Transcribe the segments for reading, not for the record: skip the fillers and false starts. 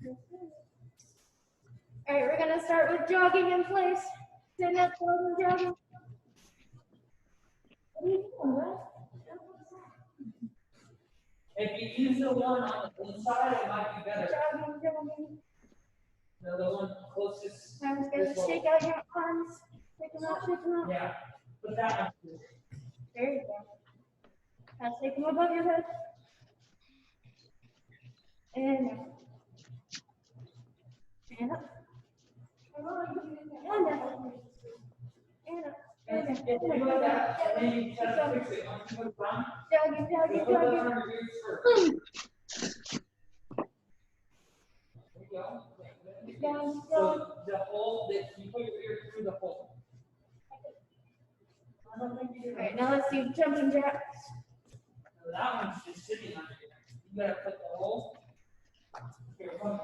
All right, we're gonna start with jogging in place. Stand up, jogging. What are you doing, bro? If you use the one on the inside, it might be better. Jogging. No, the one closest. Now we're gonna shake out your arms. Shake them out, shake them out. Yeah, put that one through. There you go. Now shake them above your head. And up. And up. And up. And up. And if you do like that, then you try to fix it. Once you move down, Jogging. put that on your ears first. There you go. Down, So the hole that you put your ear through the hole. All right, now let's do jumping jacks. So that one's just sitting under here. You gotta put the hole. Here, come.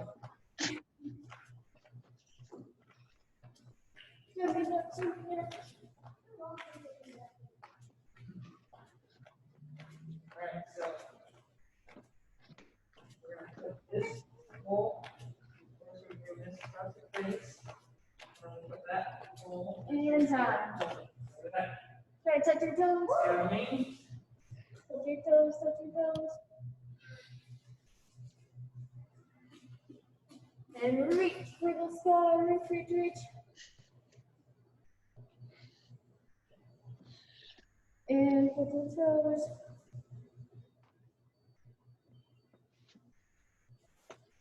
Jumping jacks, jumping jacks. Alright, so we're gonna put this hole. Once we do this across the face, we're gonna put that hole. And time. Look at that. Try to touch your toes. See what I mean? Touch your toes, touch your toes. And reach for the sky, reach. And put your toes.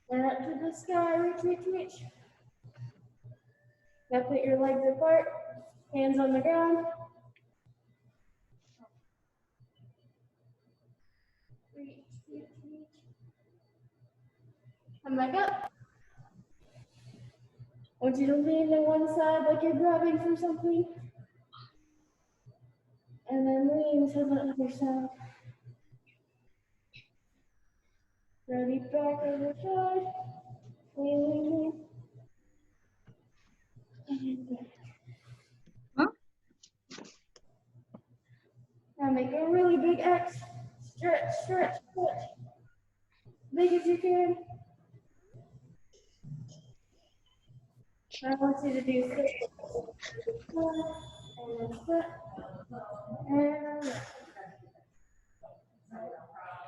And up to the sky, reach. Now put your legs apart, hands on the ground. Reach. Come back up. I want you to lean to one side like you're grabbing for something. And then lean to the other side. Ready, back over side. Lean. And back. Now make a really big X. Stretch. Big as you can. I want you to do sit. And then sit. And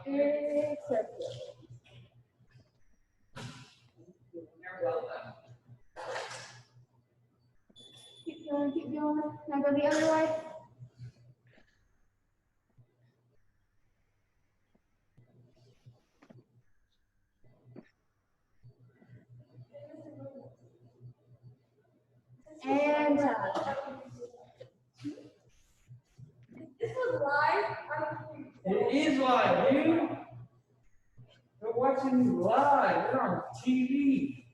big circle. Keep going. Now go the other way. And this was live. It is live, dude. They're watching you live. They're on TV.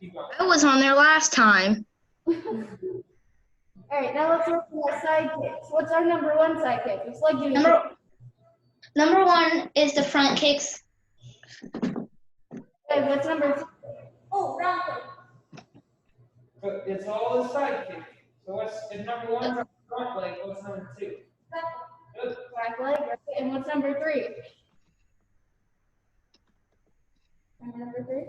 Keep going. I was on there last time. All right, now let's work on our side kicks. What's our number one side kick? It's like doing Number one is the front kicks. Okay, what's number two? Oh, round kick. But it's all the side kick. So if number one is front leg, what's number two? Good. Back leg. Right. And what's number three? Number three?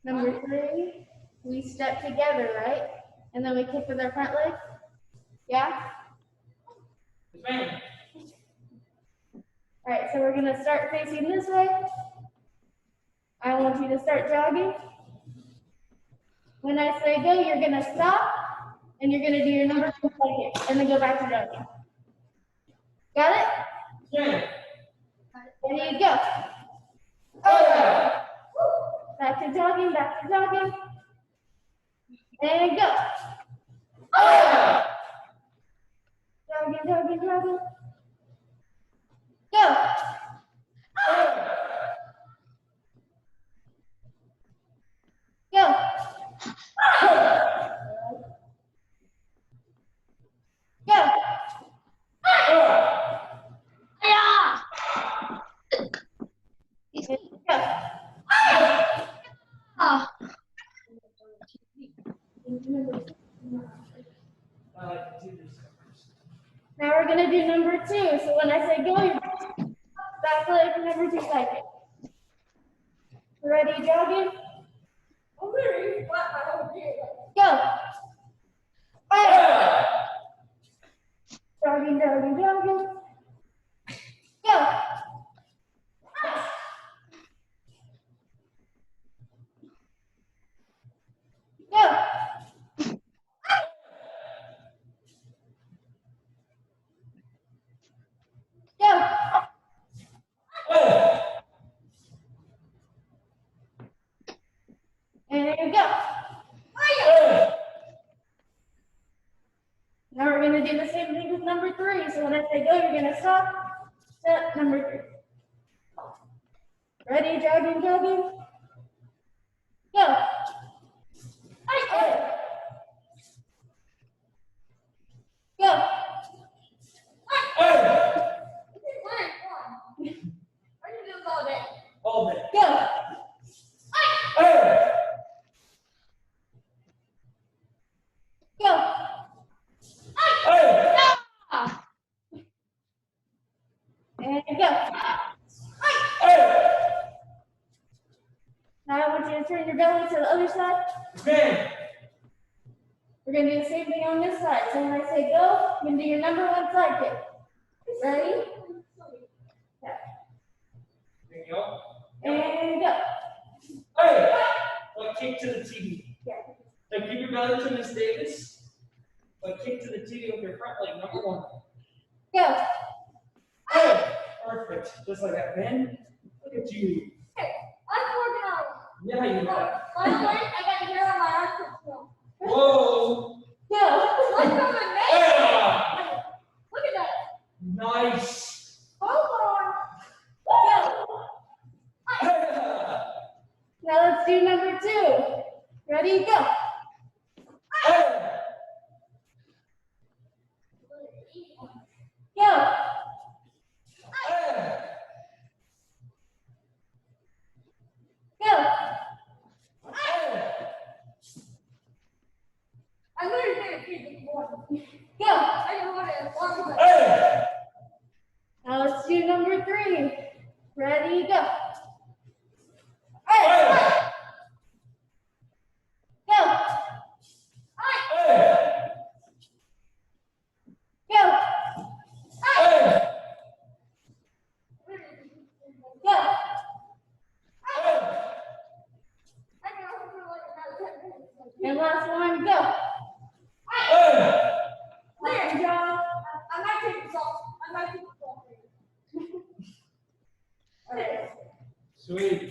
Number three, we step together, right? And then we kick with our front leg? Yeah? Yes, ma'am. All right, so we're gonna start facing this way. I want you to start jogging. When I say go, you're gonna stop, and you're gonna do your number two side kick, and then go back to jogging. Got it? Yeah. There you go. Oh, yeah. Back to jogging, and go. Oh, yeah. Jogging. Go. Go. Go. Yeah. Go. Oh, Do this first. Now we're gonna do number two. So when I say go, you're your side kick. Ready, jogging? Go. Hey. Jogging, jogging, jogging. Go. Go. Go. And go. Now we're going to do the same thing with number 3. So when I say go, you're going to stop. Step number 3. Ready, jogging, jogging. Go. Hey. Go. All day. Go. Go. And go. Now I want you to turn your belly to the other side. Man. We're going to do the same thing on this side. So when I say go, you're going to do your number 1 side kick. Ready? Yeah. There you go. And go. Hey! Like kick to the TV. Yeah. Like keep your belly to Miss Davis. Like kick to the TV with your front leg, number 1. Go. Hey! Perfect. Just like that, Ben. Look at you. Yeah, you are. Whoa! Go. Yeah! Nice! Go. Yeah! Now let's do number 2. Ready? Go. Hey! Go. Hey! Go. Hey! Go. Hey! Now let's do number 3. Ready? Go. Hey! Go. Hey! Go. Hey! Go. Hey! And last one. Go. Hey! Good job. Okay. Sweet.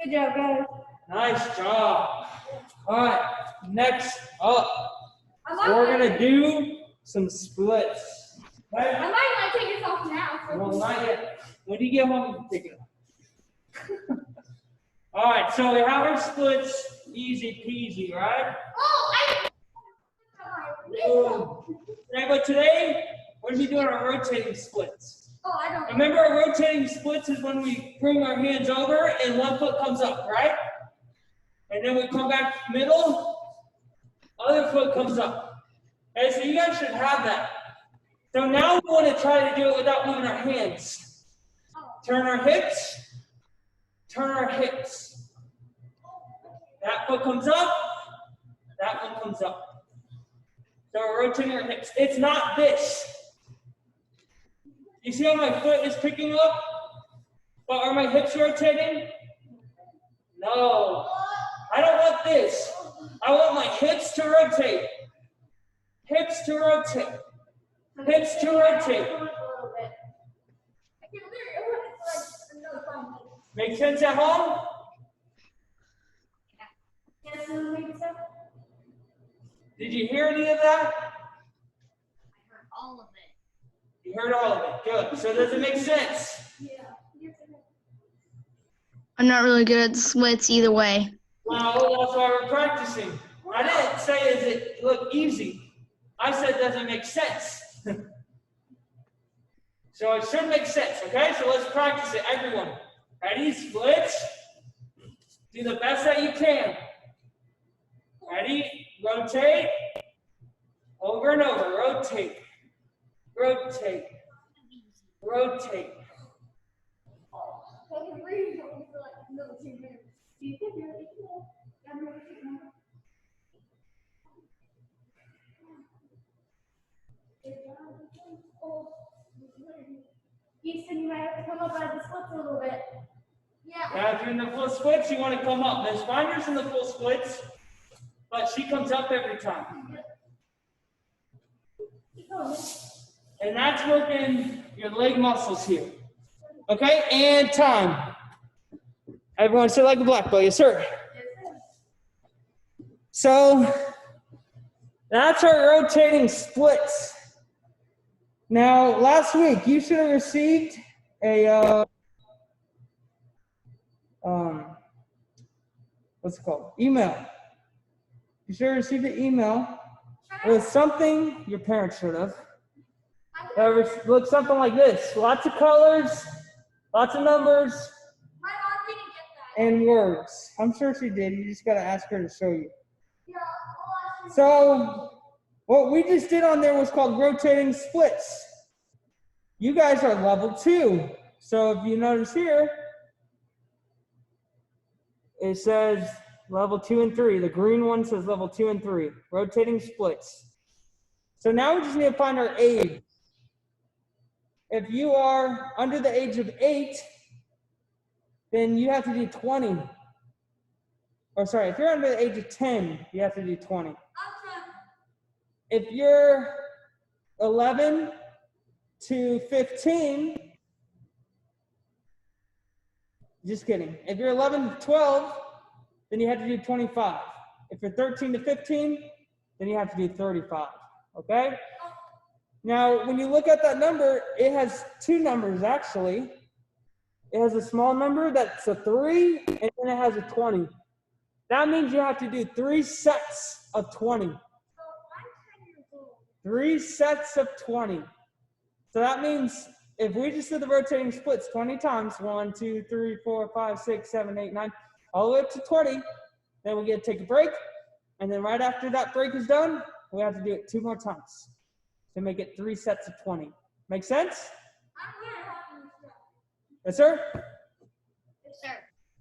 Good job, guys. Nice job. All right, next up, we're gonna do some splits. Okay? Well, not yet. When you get home, you can take it off. All right, so we have our splits, easy peasy, right? Okay, but today we're gonna be doing our rotating splits. Remember, our rotating splits is when we bring our hands over and one foot comes up, right? And then we come back middle, other foot comes up. Okay, so you guys should have that. So now we want to try to do it without moving our hands. Turn our hips, turn our hips. That foot comes up, that one comes up. So we're rotating our hips. It's not this. You see how my foot is picking up? But are my hips rotating? No. I don't want this. I want my hips to rotate. Hips to rotate. Hips to rotate. Make sense at home? Did you hear any of that? All of it. You heard all of it. Good. So does it make sense? I'm not really good at splits either way. Well, that's why we're practicing. I didn't say does it look easy. I said does it make sense? So it should make sense, okay? So let's practice it, everyone. Ready? Splits. Do the best that you can. Ready? Rotate. Over and over. Rotate. Rotate. Rotate. Easton, you might have to come up out of the splits a little bit. Yeah. Now, if you're in the full splits, you want to come up. Miss Finder's in the full splits, but she comes up every time. Keep going. And that's working your leg muscles here. Okay, and time. Everyone sit like a black belt. Yes, sir. So that's our rotating splits. Now, last week you should have received a what's it called? Email. You should have received an email with something your parents should have. It looks something like this. Lots of colors, lots of numbers, My mom didn't get that. and words. I'm sure she did. You just got to ask her to show you. Yeah, I'll ask her. So what we just did on there was called rotating splits. You guys are level 2. So if you notice here, it says level 2 and 3. The green one says level 2 and 3, rotating splits. So now we just need to find our age. If you are under the age of 8, then you have to do 20. Or sorry, if you're under the age of 10, you have to do 20. If you're 11 to 15, just kidding. If you're 11 to 12, then you have to do 25. If you're 13 to 15, then you have to do 35, okay? Now, when you look at that number, it has 2 numbers actually. It has a small number that's a 3, and then it has a 20. That means you have to do 3 sets of 20. 3 sets of 20. So that means if we just did the rotating splits 20 times, 1, 2, 3, 4, 5, 6, 7, 8, 9, all the way up to 20, then we get to take a break. And then right after that break is done, we have to do it 2 more times to make it 3 sets of 20. Make sense? Yes, sir? Yes, sir.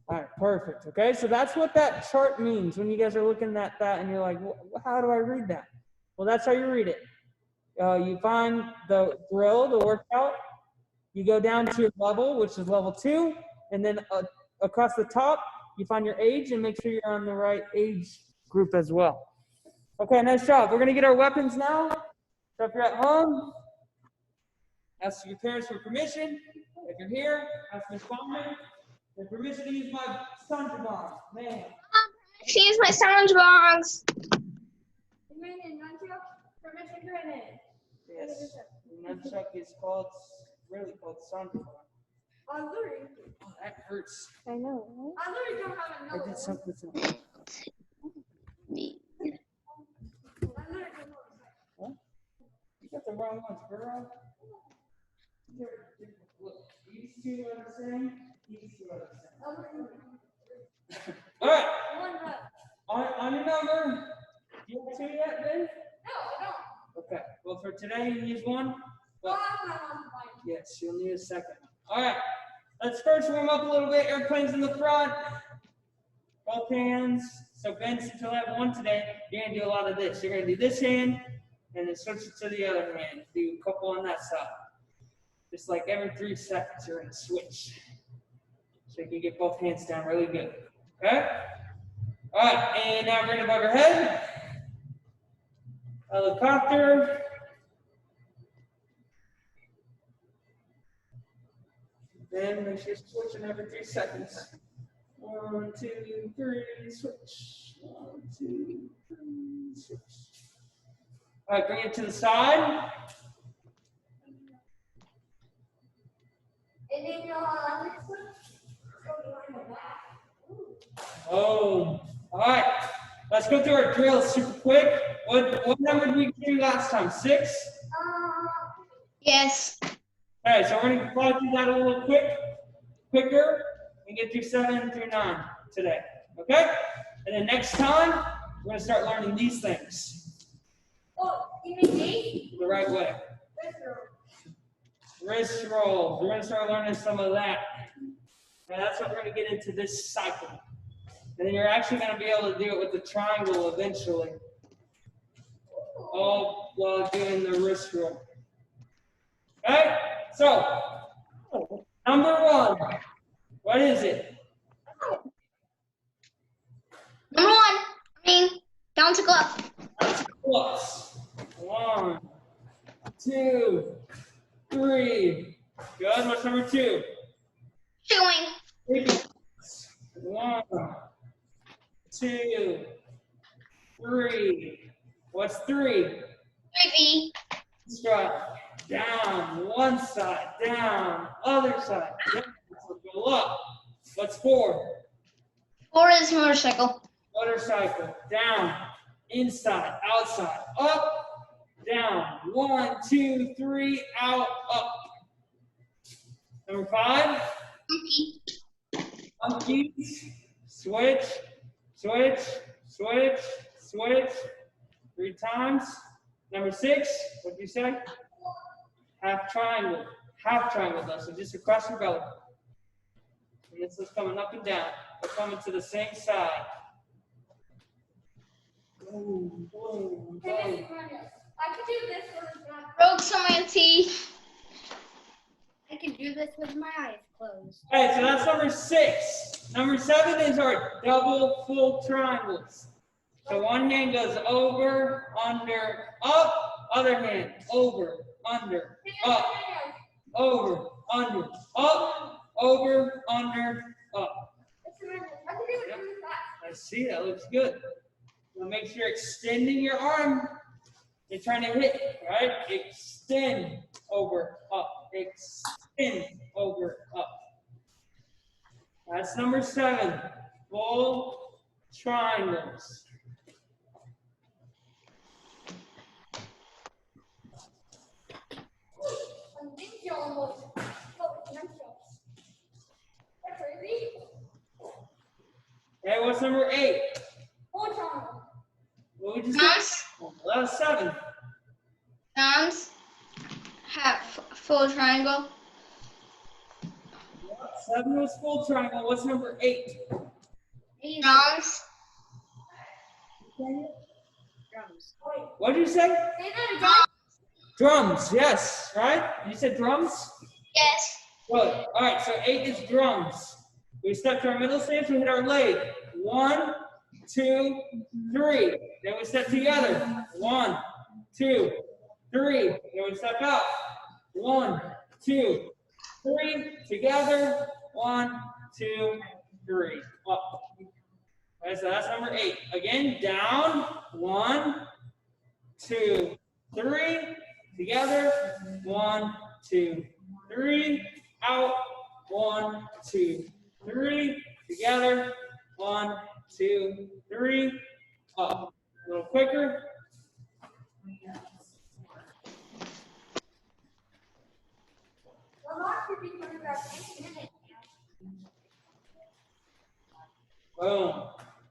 All right, perfect. Okay, so that's what that chart means when you guys are looking at that and you're like, how do I read that? Well, that's how you read it. You find the drill, the workout. You go down to your level, which is level 2, and then across the top, you find your age and make sure you're on the right age group as well. Okay, nice job. We're gonna get our weapons now. So if you're at home, ask your parents for permission. If you're here, ask Miss Bowman for permission to use my sponge bomb. Man. She is my sound box. Permission granted. Yes. Nunchuck is called, really called sponge bomb. I literally, Oh, that hurts. I know. I literally don't have I another did something. What? You got the wrong ones, girl. Look, these 2 are the same. These 2 are the same. All right. On your number, do you have 2 yet, Ben? No, I don't. Okay. Well, for today, you use 1. But yes, you'll need a second. All right. Let's first warm up a little bit. Airplanes in the front. Both hands. So Ben, since you'll have 1 today, you're gonna do a lot of this. You're gonna do this hand, and then switch it to the other hand. Do a couple on that side. Just like every 3 seconds, you're gonna switch. So you can get both hands down really good. Okay? All right, and now bring it above your head. Helicopter. Then make sure you're switching every 3 seconds. 1, 2, 3, switch. 1, 2, 3, switch. All right, bring it to the side. And then you'll next one, go behind the back. Oh, all right. Let's go through our drills super quick. What number did we do last time? 6? Yes. Okay, so we're gonna fly through that a little quicker, and get through 7 through 9 today. Okay? And then next time, we're gonna start learning these things Oh, you mean me? the right way. Wrist rolls. We're gonna start learning some of that. And that's what we're gonna get into this cycle. And then you're actually gonna be able to do it with the triangle eventually. All while doing the wrist roll. Okay? So, Number 1. What is it? Number 1. Down to glove. Plus. 1, 2, 3. Good. What's number 2? Chewing. 1, 2, 3. What's 3? 3V. Strut. Down. One side. Down. Other side. Down. So go up. What's 4? 4 is motorcycle. Motorcycle. Down. Inside. Outside. Up. Down. 1, 2, 3. Out. Up. Number 5. Monkey. Monkeys. Switch. Switch. Switch. Switch. 3 times. Number 6. What did you say? Half triangle. Half triangle though. So just across your belly. And this is coming up and down. We're coming to the same side. Boom, boom, Hey, boom. Mrs. Manuel, I can do this with my, Rogue Samantha. I can do this with my eyes closed. Okay, so that's number 6. Number 7 is our double full triangles. So one hand goes over, under, up. Other hand, over, under, up. Over, under, up. Over, under, up. Mr. Manuel, I can do it really fast. I see, that looks good. Now make sure you're extending your arm. You're trying to hit, right? Extend, over, up. Extend, over, up. That's number 7. Full triangles. I'm big John was. Oh, I'm That's crazy. Okay, what's number 8? Full triangle. What would you say? Moms. That was 7. Moms. Half full triangle. 7 was full triangle. What's number 8? Drums. Drums. What did you say? Say that again. Drums, yes, right? You said drums? Yes. Good. All right, so 8 is drums. We step to our middle stance, we hit our leg. 1, 2, 3. Then we step together. 1, 2, 3. Then we step out. 1, 2, 3. Together. 1, 2, 3. Up. Okay, so that's number 8. Again, down. 1, 2, 3. Together. 1, 2, 3. Out. 1, 2, 3. Together. 1, 2, 3. Up. A little quicker. Lamar should be coming back in a minute. Boom.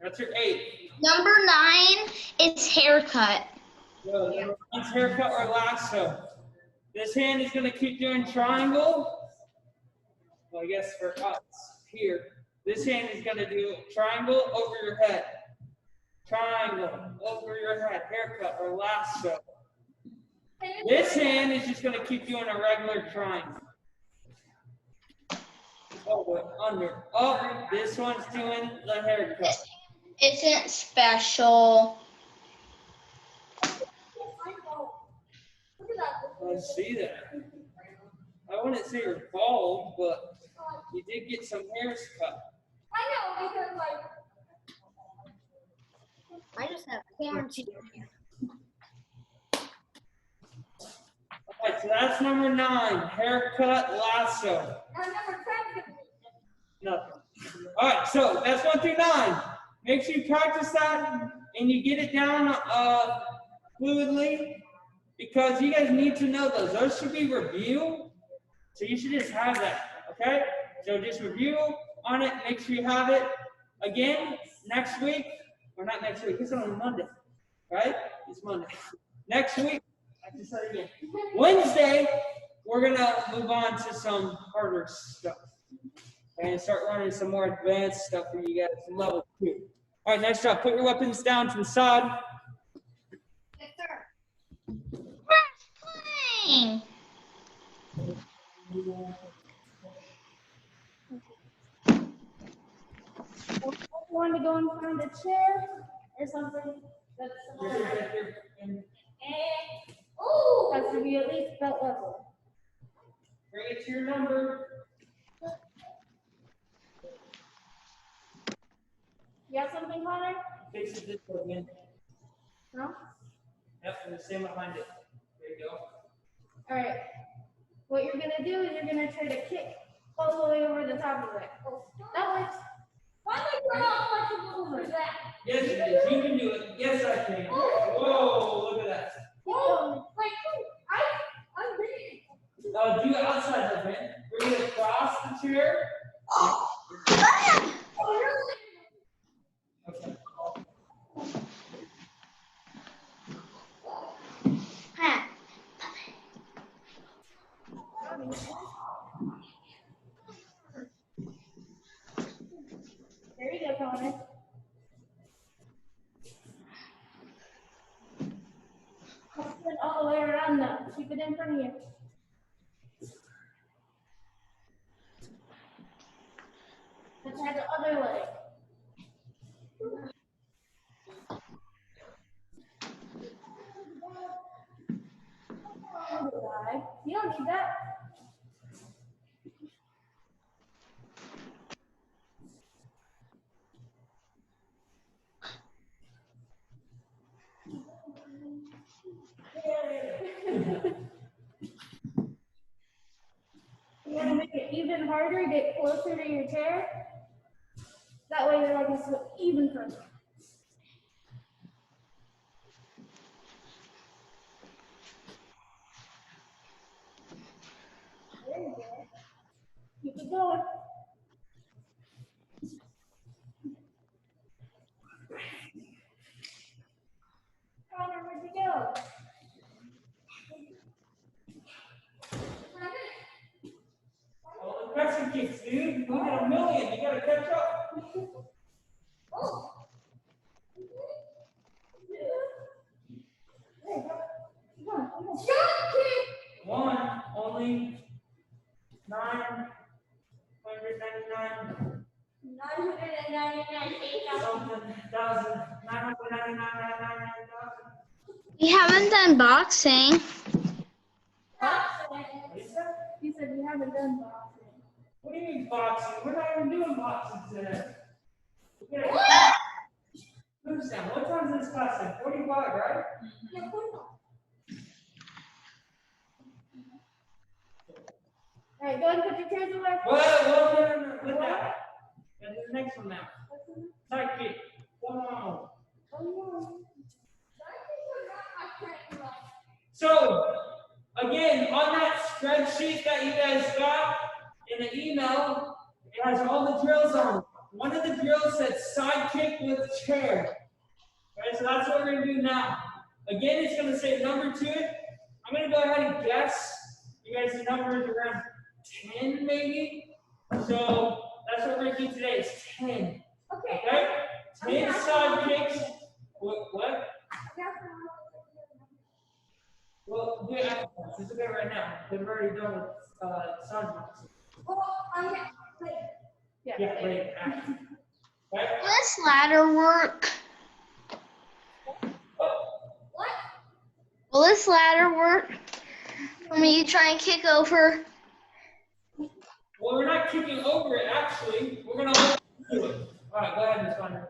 That's your 8. Number 9 is haircut. Good. Number 9's haircut or lasso. This hand is going to keep doing triangle. Well, I guess for us here. This hand is going to do triangle over your head. Triangle over your head. Haircut or lasso. This hand is just going to keep doing a regular triangle. Over, under, up. This one's doing the haircut. Isn't special. Look at that. I see that. I wouldn't say you're bald, but you did get some hairs cut. I know because like I just have corn cheese. All right, so that's number 9. Haircut, lasso. Now number 10 can be. Nothing. All right, so that's 1 through 9. Make sure you practice that and you get it down fluidly because you guys need to know those. Those should be review. So you should just have that, okay? So just review on it. Make sure you have it. Again, next week, or not next week, it's on Monday, right? It's Monday. Next week, I just said it again. Wednesday, we're gonna move on to some harder stuff and start learning some more advanced stuff for you guys from level 2. All right, nice job. Put your weapons down to the side. Yes, sir. Where's playing? going to go and find a chair or something that's has to be at least belt level. Bring it to your number. You got something, Connor? Fix it this way again. No? Yep, and the same behind it. There you go. All right. What you're gonna do is you're gonna try to kick all the way over the top of it. That works. Why am I not flexible for that? Yes, it is. You can do it. Yes, I can. Whoa, look at that. Whoa! Like, I'm ready. Do it outside though, man. Bring it across the chair. Oh, really? Okay. There you go, Connor. Turn all the way around now. Keep it in front of you. Let's try the other leg. You don't need that. You want to make it even harder, get closer to your chair. That way your leg is even further. There you go. Keep it going. Connor, where'd you go? Oh, the pressure kicks, dude. You got a million. You gotta catch up. Oh. One, only 999 something thousand, 999,999,000. We haven't done boxing. What is that? You said you haven't done boxing. What do you mean boxing? We're not even doing boxing today. Who's that? What time is this class at? 45, right? Yeah, 45. All right, go ahead and put your chairs away. Well, no. Put that. And the next one now. Side kick. Come on. So, again, on that spreadsheet that you guys got in the email, it has all the drills on it. One of the drills said side kick with chair. Right, so that's what we're going to do now. Again, it's going to say number to it. I'm going to go ahead and guess. You guys' number is around 10 maybe. So that's what we're going to do today. It's 10. Okay? 10 side kicks. What? Well, do it afterwards. Just do it right now. They've already done with side kicks. Yeah, right after. Right? Will this ladder work? What? Will this ladder work? For me to try and kick over? Well, we're not kicking over it, actually. We're going to do it. All right, go ahead, Ms. Thunder.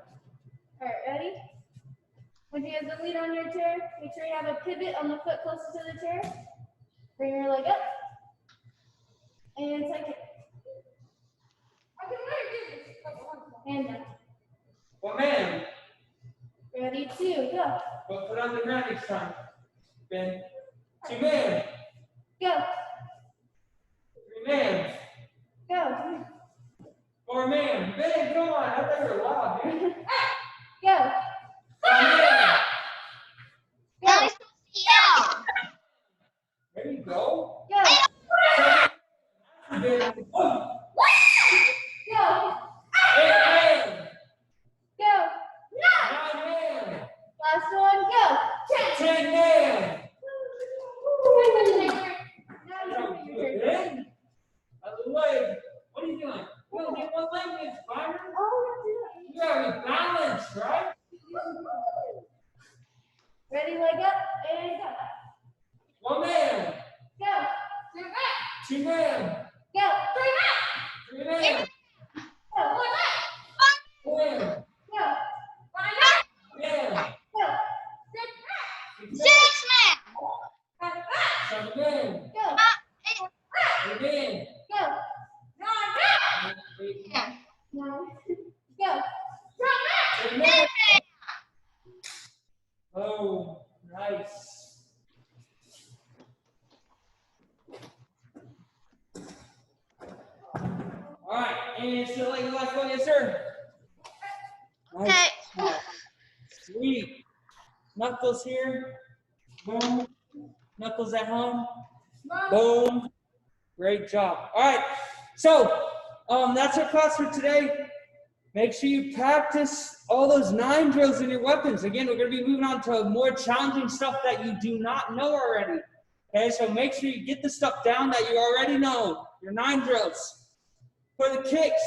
All right, ready? When you have the lead on your chair, make sure you have a pivot on the foot closest to the chair. Bring your leg up. And take it. And down. Well, man, Ready, two, go. but put on the ground next time. Ben. 2 man. Go. 3 man. Go. 4 man. Ben, come on. I thought you were loud, man. Go. 5 man. Now I'm supposed to yell. There you go. Go. 7 man. Oh. Go. 8 man. Go. 9 man. Last one, go. 10 man. Now you can put your chair. Ben. Other leg. What are you doing? You only get one leg, Miss Byron. Oh, You gotta be Yeah. Go. Oh, nice. All right, and so like the last one, yes, sir. Nice. Okay. Sweet. Knuckles here. Boom. Knuckles at home. Boom. Great job. All right. So that's our class for today. Make sure you practice all those 9 drills in your weapons. Again, we're going to be moving on to more challenging stuff that you do not know already. Okay, so make sure you get the stuff down that you already know. Your 9 drills. For the kicks,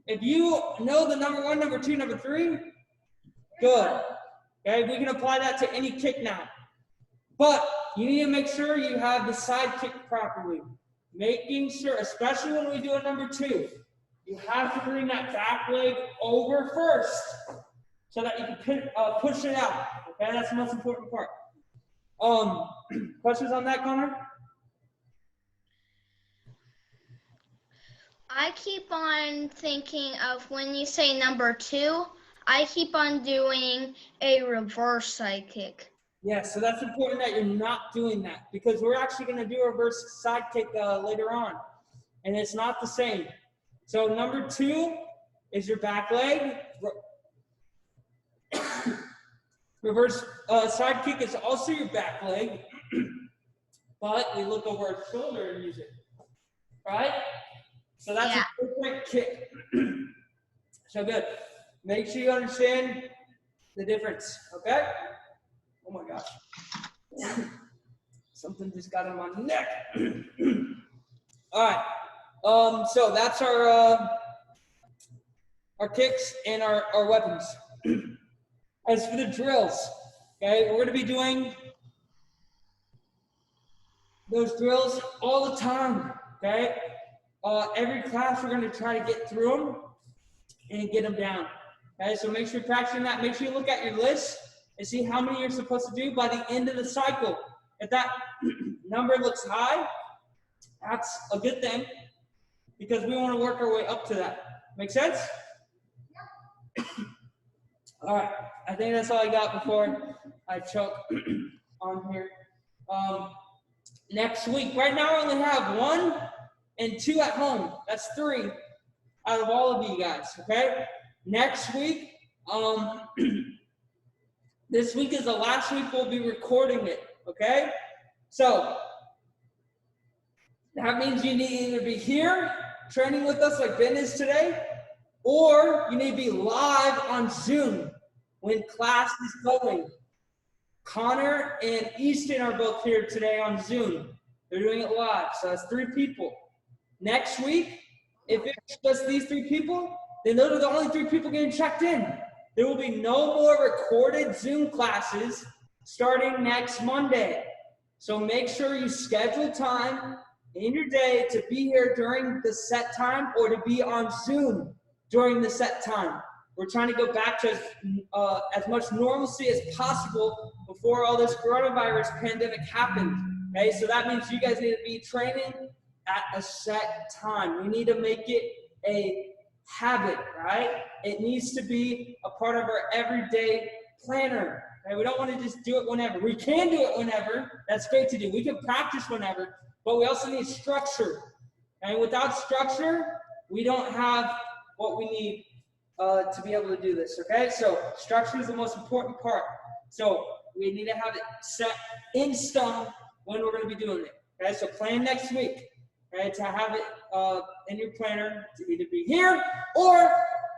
if you know the number 1, number 2, number 3, good. Okay, we can apply that to any kick now. But you need to make sure you have the side kick properly. Making sure, especially when we do a number 2, you have to bring that back leg over first so that you can push it out. Okay, that's the most important part. Questions on that, Connor? I keep on thinking of when you say number 2, I keep on doing a reverse side kick. Yeah, so that's important that you're not doing that because we're actually going to do a reverse side kick later on, and it's not the same. So number 2 is your back leg. Reverse side kick is also your back leg, but we look over our shoulder and use it, right? So that's a different kick. So good. Make sure you understand the difference, okay? Oh my gosh. Something just got in my neck. All right. So that's our kicks and our weapons. As for the drills, okay, we're going to be doing those drills all the time, okay? Every class we're going to try to get through them and get them down. Okay, so make sure you're practicing that. Make sure you look at your list and see how many you're supposed to do by the end of the cycle. If that number looks high, that's a good thing because we want to work our way up to that. Make sense? All right, I think that's all I got before I choke on here. Next week, right now I only have 1 and 2 at home. That's 3 out of all of you guys, okay? Next week, this week is the last week we'll be recording it, okay? So, that means you need to either be here training with us like Ben is today, or you need to be live on Zoom when class is going. Connor and Easton are both here today on Zoom. They're doing it live, so that's 3 people. Next week, if it's just these 3 people, then those are the only 3 people getting checked in. There will be no more recorded Zoom classes starting next Monday. So make sure you schedule time in your day to be here during the set time or to be on Zoom during the set time. We're trying to go back to as much normalcy as possible before all this coronavirus pandemic happened. Okay, so that means you guys need to be training at a set time. We need to make it a habit, right? It needs to be a part of our everyday planner. Okay? We don't want to just do it whenever. We can do it whenever. That's great to do. We can practice whenever, but we also need structure. And without structure, we don't have what we need to be able to do this, okay? So structure is the most important part. So we need to have it set in stone when we're going to be doing it, okay? So plan next week, okay, to have it in your planner to either be here or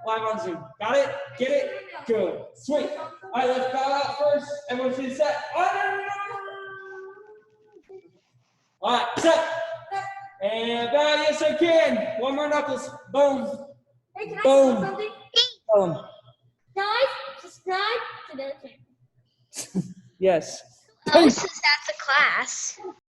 live on Zoom. Got it? Get it? Good. Sweet. All right, let's bow out first. Everyone should set. All right, set. And bow, yes I can. One more knuckles. Boom. Hey, can I Boom. say something? Boom. Guys, subscribe to their channel. Yes. Who else is at the class?